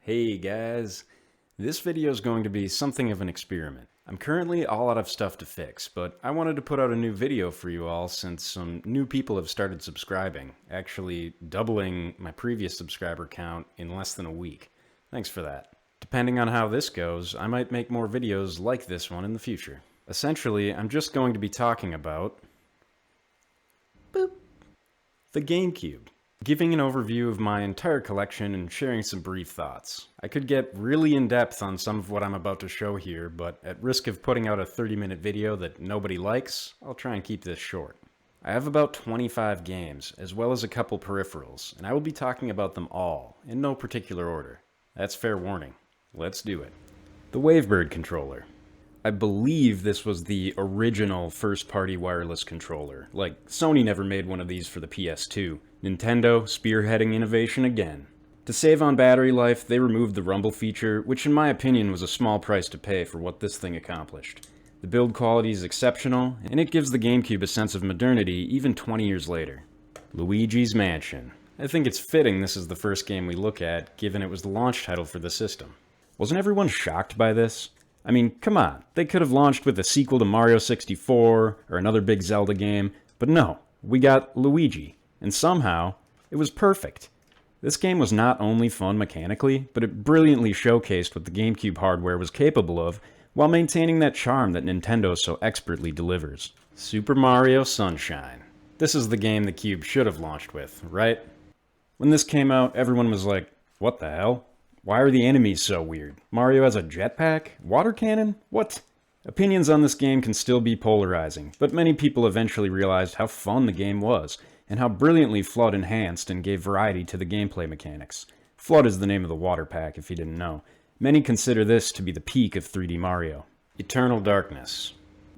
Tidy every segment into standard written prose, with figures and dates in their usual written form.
Hey guys, this video is going to be something of an experiment. I'm currently all out of stuff to fix, but I wanted to put out a new video for you all since some new people have started subscribing, actually doubling my previous subscriber count in less than a week. Thanks for that. Depending on how this goes, I might make more videos like this one in the future. Essentially, I'm just going to be talking about boop, the GameCube. Giving an overview of my entire collection and sharing some brief thoughts. I could get really in-depth on some of what I'm about to show here, but at risk of putting out a 30-minute video that nobody likes, I'll try and keep this short. I have about 25 games, as well as a couple peripherals, and I will be talking about them all, in no particular order. That's fair warning. Let's do it. The Wavebird controller. I believe this was the original first-party wireless controller. Like, Sony never made one of these for the PS2. Nintendo, spearheading innovation again. To save on battery life, they removed the rumble feature, which in my opinion was a small price to pay for what this thing accomplished. The build quality is exceptional, and it gives the GameCube a sense of modernity even 20 years later. Luigi's Mansion. I think it's fitting this is the first game we look at, given it was the launch title for the system. Wasn't everyone shocked by this? I mean, come on, they could have launched with a sequel to Mario 64 or another big Zelda game, but no, we got Luigi, and somehow, it was perfect. This game was not only fun mechanically, but it brilliantly showcased what the GameCube hardware was capable of, while maintaining that charm that Nintendo so expertly delivers. Super Mario Sunshine. This is the game the Cube should have launched with, right? When this came out, everyone was like, what the hell? Why are the enemies so weird? Mario has a jetpack? Water cannon? What? Opinions on this game can still be polarizing, but many people eventually realized how fun the game was, and how brilliantly FLUDD enhanced and gave variety to the gameplay mechanics. FLUDD is the name of the water pack, if you didn't know. Many consider this to be the peak of 3D Mario. Eternal Darkness.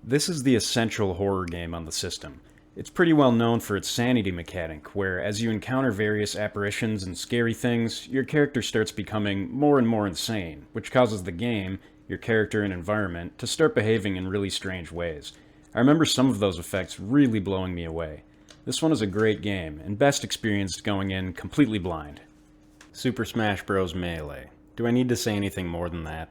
This is the essential horror game on the system. It's pretty well known for its sanity mechanic, where as you encounter various apparitions and scary things, your character starts becoming more and more insane, which causes the game, your character and environment, to start behaving in really strange ways. I remember some of those effects really blowing me away. This one is a great game, and best experienced going in completely blind. Super Smash Bros. Melee. Do I need to say anything more than that?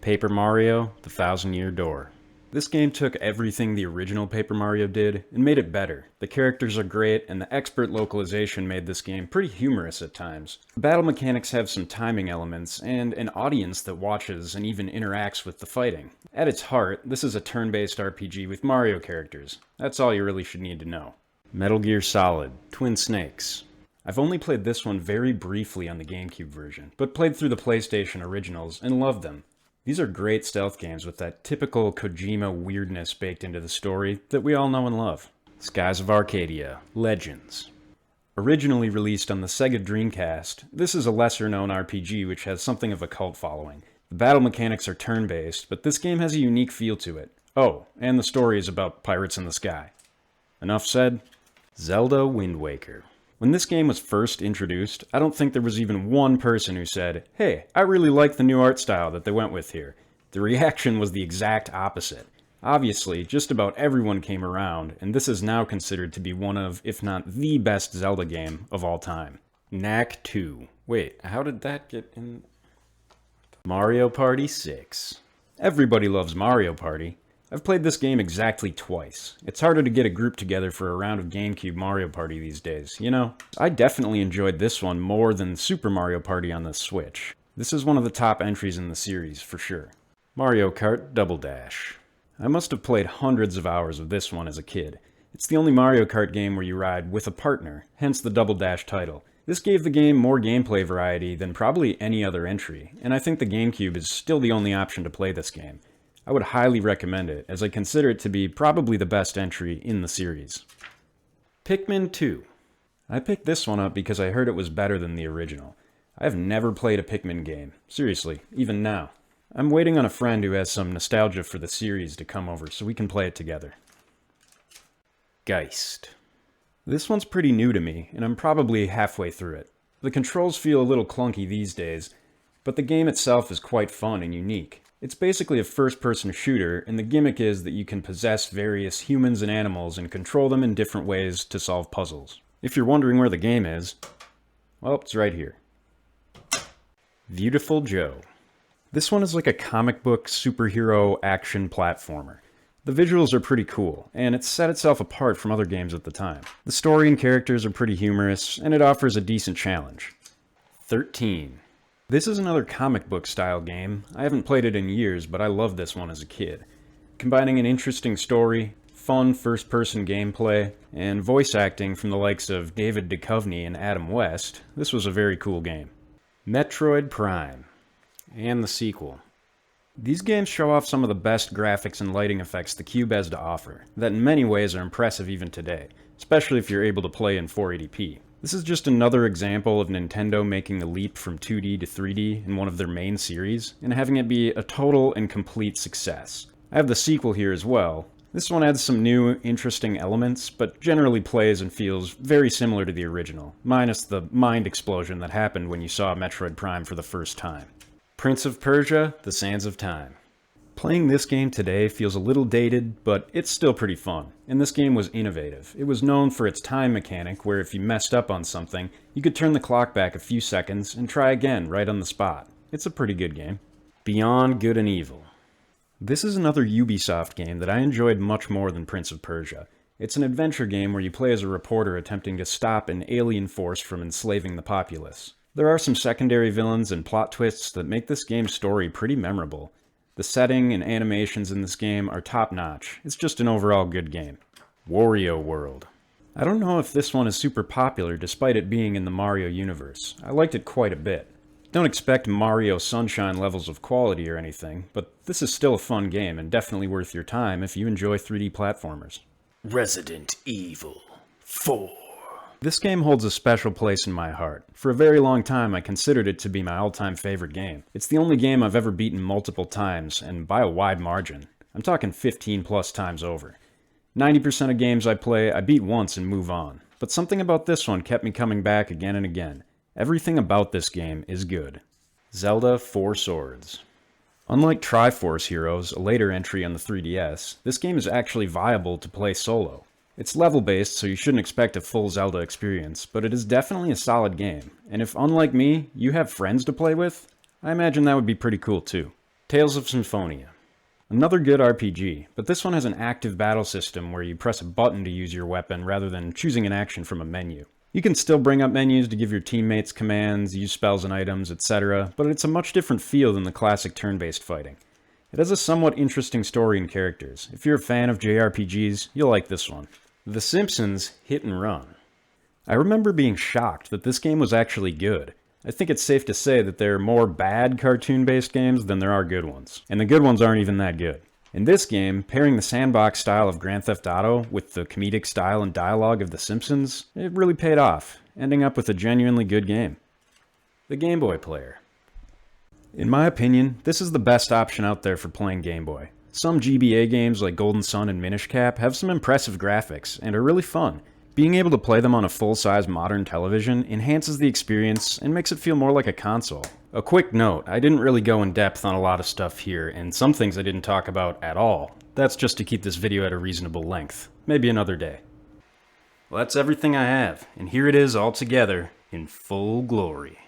Paper Mario: The Thousand-Year Door. This game took everything the original Paper Mario did and made it better. The characters are great, and the expert localization made this game pretty humorous at times. The battle mechanics have some timing elements, and an audience that watches and even interacts with the fighting. At its heart, this is a turn-based RPG with Mario characters. That's all you really should need to know. Metal Gear Solid: Twin Snakes. I've only played this one very briefly on the GameCube version, but played through the PlayStation originals and loved them. These are great stealth games with that typical Kojima weirdness baked into the story that we all know and love. Skies of Arcadia: Legends. Originally released on the Sega Dreamcast, this is a lesser-known RPG which has something of a cult following. The battle mechanics are turn-based, but this game has a unique feel to it. Oh, and the story is about pirates in the sky. Enough said. Zelda Wind Waker. When this game was first introduced, I don't think there was even one person who said, hey, I really like the new art style that they went with here. The reaction was the exact opposite. Obviously, just about everyone came around, and this is now considered to be one of, if not the best Zelda game of all time. Knack 2. Wait, how did that get in? Mario Party 6. Everybody loves Mario Party. I've played this game exactly twice. It's harder to get a group together for a round of GameCube Mario Party these days, you know? I definitely enjoyed this one more than Super Mario Party on the Switch. This is one of the top entries in the series, for sure. Mario Kart Double Dash. I must have played hundreds of hours of this one as a kid. It's the only Mario Kart game where you ride with a partner, hence the Double Dash title. This gave the game more gameplay variety than probably any other entry, and I think the GameCube is still the only option to play this game. I would highly recommend it, as I consider it to be probably the best entry in the series. Pikmin 2. I picked this one up because I heard it was better than the original. I have never played a Pikmin game, seriously, even now. I'm waiting on a friend who has some nostalgia for the series to come over so we can play it together. Geist. This one's pretty new to me, and I'm probably halfway through it. The controls feel a little clunky these days, but the game itself is quite fun and unique. It's basically a first-person shooter, and the gimmick is that you can possess various humans and animals and control them in different ways to solve puzzles. If you're wondering where the game is, well, it's right here. Beautiful Joe. This one is like a comic book superhero action platformer. The visuals are pretty cool, and it set itself apart from other games at the time. The story and characters are pretty humorous, and it offers a decent challenge. 13. This is another comic book style game. I haven't played it in years, but I loved this one as a kid. Combining an interesting story, fun first-person gameplay, and voice acting from the likes of David Duchovny and Adam West, this was a very cool game. Metroid Prime. And the sequel. These games show off some of the best graphics and lighting effects the Cube has to offer, that in many ways are impressive even today, especially if you're able to play in 480p. This is just another example of Nintendo making the leap from 2D to 3D in one of their main series, and having it be a total and complete success. I have the sequel here as well. This one adds some new, interesting elements, but generally plays and feels very similar to the original, minus the mind explosion that happened when you saw Metroid Prime for the first time. Prince of Persia: The Sands of Time. Playing this game today feels a little dated, but it's still pretty fun, and this game was innovative. It was known for its time mechanic, where if you messed up on something, you could turn the clock back a few seconds and try again right on the spot. It's a pretty good game. Beyond Good and Evil. This is another Ubisoft game that I enjoyed much more than Prince of Persia. It's an adventure game where you play as a reporter attempting to stop an alien force from enslaving the populace. There are some secondary villains and plot twists that make this game's story pretty memorable. The setting and animations in this game are top-notch. It's just an overall good game. Wario World. I don't know if this one is super popular despite it being in the Mario universe. I liked it quite a bit. Don't expect Mario Sunshine levels of quality or anything, but this is still a fun game and definitely worth your time if you enjoy 3D platformers. Resident Evil 4. This game holds a special place in my heart. For a very long time, I considered it to be my all-time favorite game. It's the only game I've ever beaten multiple times, and by a wide margin. I'm talking 15 plus times over. 90% of games I play, I beat once and move on. But something about this one kept me coming back again and again. Everything about this game is good. Zelda 4 Swords. Unlike Triforce Heroes, a later entry on the 3DS, this game is actually viable to play solo. It's level-based, so you shouldn't expect a full Zelda experience, but it is definitely a solid game, and if, unlike me, you have friends to play with, I imagine that would be pretty cool too. Tales of Symphonia. Another good RPG, but this one has an active battle system where you press a button to use your weapon rather than choosing an action from a menu. You can still bring up menus to give your teammates commands, use spells and items, etc., but it's a much different feel than the classic turn-based fighting. It has a somewhat interesting story and characters. If you're a fan of JRPGs, you'll like this one. The Simpsons Hit and Run. I remember being shocked that this game was actually good. I think it's safe to say that there are more bad cartoon-based games than there are good ones, and the good ones aren't even that good. In this game, pairing the sandbox style of Grand Theft Auto with the comedic style and dialogue of The Simpsons, it really paid off, ending up with a genuinely good game. The Game Boy Player. In my opinion, this is the best option out there for playing Game Boy. Some GBA games like Golden Sun and Minish Cap have some impressive graphics and are really fun. Being able to play them on a full-size modern television enhances the experience and makes it feel more like a console. A quick note, I didn't really go in depth on a lot of stuff here, and some things I didn't talk about at all. That's just to keep this video at a reasonable length. Maybe another day. Well, that's everything I have, and here it is all together in full glory.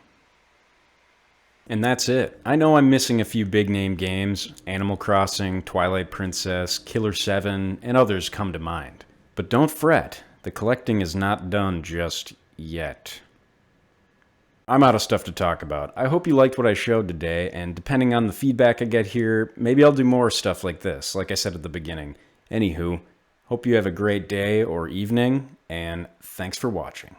And that's it. I know I'm missing a few big-name games. Animal Crossing, Twilight Princess, Killer 7, and others come to mind. But don't fret, the collecting is not done just yet. I'm out of stuff to talk about. I hope you liked what I showed today, and depending on the feedback I get here, maybe I'll do more stuff like this, like I said at the beginning. Anywho, hope you have a great day or evening, and thanks for watching.